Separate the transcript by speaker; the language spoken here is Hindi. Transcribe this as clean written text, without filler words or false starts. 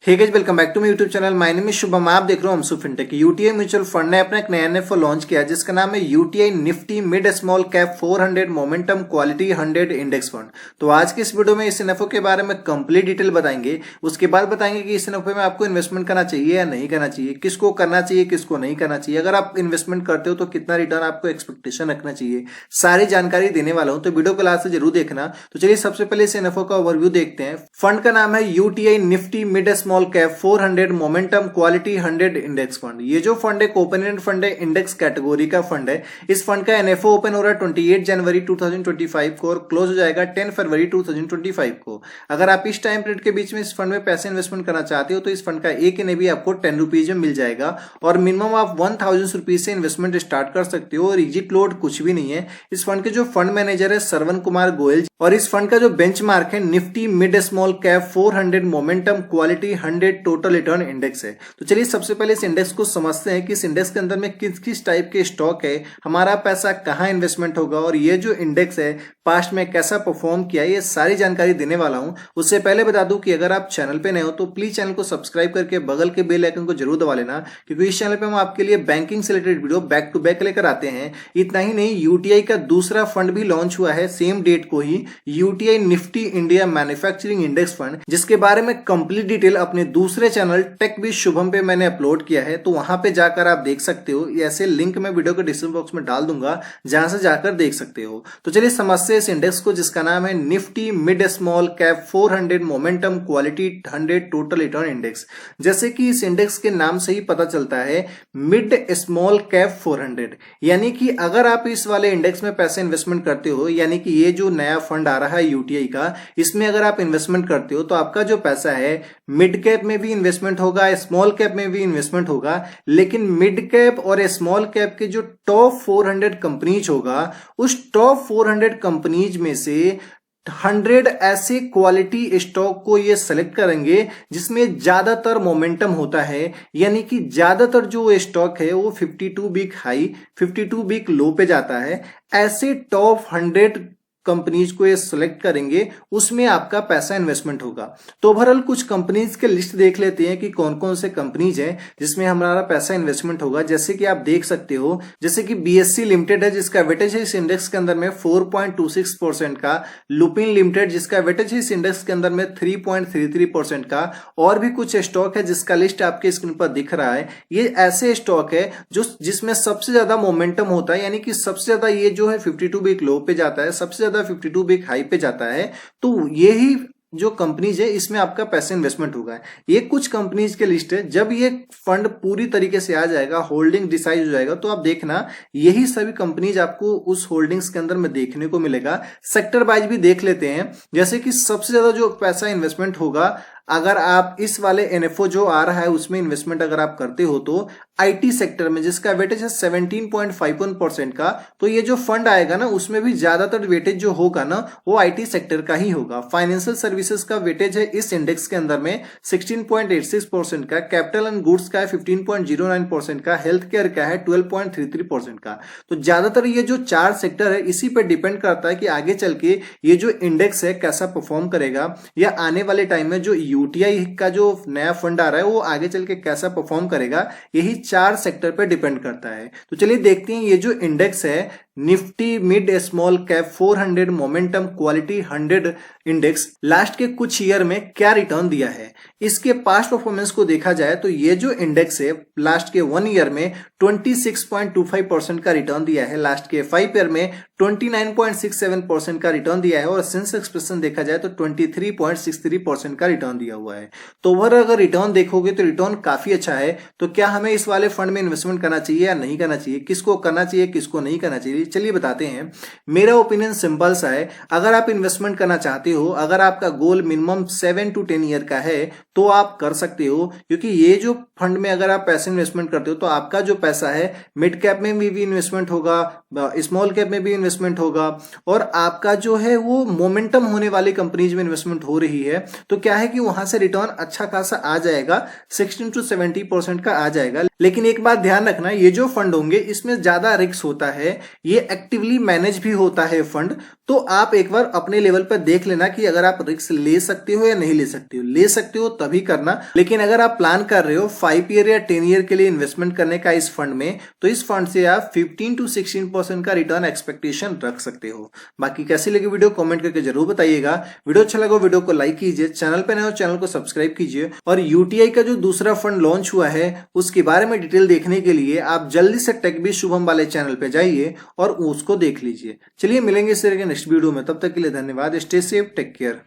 Speaker 1: Hey guys, welcome back to my YouTube channel. My name is Shubham. आप देख रहे हो हमसू फिनटेक। यूटीआई म्यूचुअल फंड ने अपना एक नया एनएफओ लॉन्च किया जिसका नाम है UTI Nifty mid small cap 400 momentum quality 100 index fund. तो आज की इस वीडियो में इस एनएफओ के बारे में कंप्लीट डिटेल बताएंगे। उसके बाद बताएंगे कि इस एनएफओ में आपको इन्वेस्टमेंट करना चाहिए या नहीं करना चाहिए, किसको करना चाहिए किसको नहीं करना चाहिए, अगर आप इन्वेस्टमेंट करते हो तो कितना रिटर्न आपको एक्सपेक्टेशन रखना चाहिए, सारी जानकारी देने वाला हूं। तो वीडियो को लास्ट से जरूर देखना। तो चलिए सबसे पहले इस एनएफओ का ओवरव्यू देखते हैं। फंड का नाम है UTI Nifty mid small cap 400 momentum quality 100 index fund. ये जो फंड है ओपन एंड फंड है, इंडेक्स कैटेगरी का फंड है। इस फंड का एनएफओ ओपन हो रहा है 28 जनवरी 2025 को और क्लोज हो जाएगा 10 फरवरी 2025 को। अगर आप इस टाइम पीरियड के बीच में इस फंड में पैसे इन्वेस्टमेंट करना चाहते हो तो इस फंड का एक एनएवी आपको 10 रुपीज में मिल जाएगा और मिनिमम आप 1000 रुपीज से इन्वेस्टमेंट स्टार्ट कर सकते हो और एग्जिट लोड कुछ भी नहीं है। इस फंड के जो फंड मैनेजर है श्रवण कुमार गोयल और इस फंड का जो बेंचमार्क है Nifty mid small cap 400 momentum quality 100 total return index है। तो चलिए सबसे पहले इस इंडेक्स को समझते हैं कि इस इंडेक्स के अंदर में किस किस टाइप के स्टॉक है, हमारा पैसा कहां इन्वेस्टमेंट होगा और ये जो इंडेक्स है पास्ट में कैसा परफॉर्म किया, ये सारी जानकारी देने वाला हूं। उससे पहले बता दूं कि अगर आप चैनल पे नए हो तो प्लीज चैनल को सब्सक्राइब करके बगल के बेल आइकन को जरूर दबा लेना, क्योंकि इस चैनल पे हम आपके लिए बैंकिंग से related video back to back लेकर आते हैं। इतना ही नहीं, यूटीआई का दूसरा फंड भी लॉन्च हुआ है सेम डेट को ही, UTI Nifty India manufacturing index fund, जिसके बारे में कंप्लीट डिटेल अपने दूसरे चैनल टेक विद शुभम पे मैंने अपलोड किया है। तो वहां पे जाकर आप देख सकते हो। ऐसे लिंक मैं वीडियो के डिस्क्रिप्शन बॉक्स में डाल दूंगा जहां से जाकर देख सकते हो। तो चलिए समझते हैं इस इंडेक्स को जिसका नाम है Nifty mid small cap 400 momentum quality 100 total return index. जैसे कि इस इंडेक्स के नाम से ही पता चलता है मिड स्मॉल कैप 400, यानी कि अगर आप इस वाले इंडेक्स में पैसे इन्वेस्टमेंट करते हो, यानी कि ये जो नया फंड आ रहा है यूटीआई का, इसमें अगर आप इन्वेस्टमेंट करते हो तो आपका जो पैसा है मिड कैप में भी इन्वेस्टमेंट होगा, स्मॉल कैप में भी इन्वेस्टमेंट होगा। लेकिन मिड कैप और स्मॉल कैप के जो टॉप 400 कंपनीज होगा, उस टॉप 400 कंपनीज में से 100 ऐसे क्वालिटी स्टॉक को ये सेलेक्ट करेंगे जिसमें ज्यादातर मोमेंटम होता है, यानी कि ज्यादातर जो स्टॉक है वो 52 वीक हाई 52 वीक लो पे जाता है। ऐसे टॉप 100 कंपनीज को ये सिलेक्ट करेंगे, उसमें आपका पैसा इन्वेस्टमेंट होगा। तो ओवरऑल कुछ कंपनीज के लिस्ट देख लेते हैं कि कौन कौन से कंपनीज हैं जिसमें हमारा पैसा इन्वेस्टमेंट होगा। जैसे कि आप देख सकते हो, जैसे कि बीएससी लिमिटेड है जिसका वेटेज है इस इंडेक्स के अंदर में 4.26% का, लुपिन लिमिटेड जिसका वेटेज है इस इंडेक्स के अंदर में 3.33% का, और भी कुछ स्टॉक है जिसका लिस्ट आपके स्क्रीन पर दिख रहा है। ये ऐसे स्टॉक है जो जिसमें सबसे ज्यादा मोमेंटम होता है, यानी कि सबसे ज्यादा ये जो है 52 वीक लो पे जाता है, सबसे 52 वीक हाई पे जाता है। तो यही जो कंपनीज है इसमें आपका पैसा इन्वेस्टमेंट होगा। ये कुछ कंपनीज के लिस्ट है। जब ये फंड पूरी तरीके से आ जाएगा, होल्डिंग डिसाइड हो जाएगा, तो आप देखना यही सभी कंपनीज आपको उस होल्डिंग्स के अंदर में देखने को मिलेगा। सेक्टर वाइज भी देख लेते हैं। जैसे कि सबसे ज्यादा जो पैसा इन्वेस्टमेंट होगा, अगर आप इस वाले एनएफओ जो आ रहा है उसमें इन्वेस्टमेंट अगर आप करते हो तो आईटी सेक्टर में, जिसका वेटेज है 17.51% का, तो ये जो फंड आएगा ना उसमें भी ज्यादातर वेटेज जो होगा ना वो आईटी सेक्टर का ही होगा। फाइनेंशियल सर्विसेज का वेटेज है इस इंडेक्स के अंदर में 16.86% का, कैपिटल एंड गुड्स का है 15.09% का, हेल्थ केयर का है 12.33% का। तो ज्यादातर ये जो चार सेक्टर है इसी पे डिपेंड करता है कि आगे चल के ये जो इंडेक्स है कैसा परफॉर्म करेगा, या आने वाले टाइम में जो यूटीआई का जो नया फंड आ रहा है वो आगे चल के कैसा परफॉर्म करेगा, यही चार सेक्टर पे डिपेंड करता है। तो चलिए देखते हैं ये जो इंडेक्स है Nifty mid small cap 400 momentum quality 100 index last के कुछ ईयर में क्या रिटर्न दिया है। इसके पास्ट परफॉर्मेंस को देखा जाए तो ये जो इंडेक्स है लास्ट के 1 ईयर में 26.25% का रिटर्न दिया है, लास्ट के 5 ईयर में 29.67% का रिटर्न दिया है, और सिंस एक्सप्रेशन देखा जाए तो 23.63% का रिटर्न दिया हुआ है। तो ओवर अगर रिटर्न देखोगे तो रिटर्न काफी अच्छा है। तो क्या हमें इस वाले फंड में इन्वेस्टमेंट करना चाहिए या नहीं करना चाहिए, किसको करना चाहिए किसको नहीं करना चाहिए, चलिए बताते हैं। मेरा ओपिनियन सिंपल सा है, अगर आप इन्वेस्टमेंट करना चाहते हो, अगर आपका गोल मिनिमम 7 to 10 ईयर का है तो आप कर सकते हो, क्योंकि ये जो फंड में अगर आप पैसे इन्वेस्टमेंट करते हो तो आपका जो पैसा है मिड कैप में भी इन्वेस्टमेंट होगा, स्मॉल कैप में भी इन्वेस्टमेंट होगा, और आपका जो है वो मोमेंटम होने वाली कंपनीज में इन्वेस्टमेंट हो रही है। तो क्या है कि वहां से रिटर्न अच्छा खासा आ जाएगा, 16 to 70% का आ जाएगा। लेकिन एक बात ध्यान रखना, ये जो फंड होंगे इसमें ज्यादा रिस्क होता है। ये एक्टिवली मैनेज भी होता है फंड। तो आप एक बार अपने लेवल पर देख लेना कि अगर आप रिस्क ले सकते हो या नहीं ले सकते हो। ले सकते हो तभी करना, लेकिन अगर आप प्लान कर रहे हो 5 ईयर या 10 ईयर के लिए इन्वेस्टमेंट करने का इस फंड में, तो इस फंड से आप 15 to 16% का रिटर्न एक्सपेक्टेशन रख सकते हो। बाकी कैसी लगी वीडियो कमेंट करके जरूर बताइएगा। वीडियो अच्छा लगा वीडियो को लाइक कीजिए, चैनल पे नए हो चैनल को सब्सक्राइब कीजिए, और यूटीआई का जो दूसरा फंड लॉन्च हुआ है उसके बारे में डिटेल देखने के लिए आप जल्दी से टेकबीज शुभम वाले चैनल पे जाइए और उसको देख लीजिए। चलिए मिलेंगे इस तरह के नेक्स्ट वीडियो में, तब तक के लिए धन्यवाद। Stay safe, take care.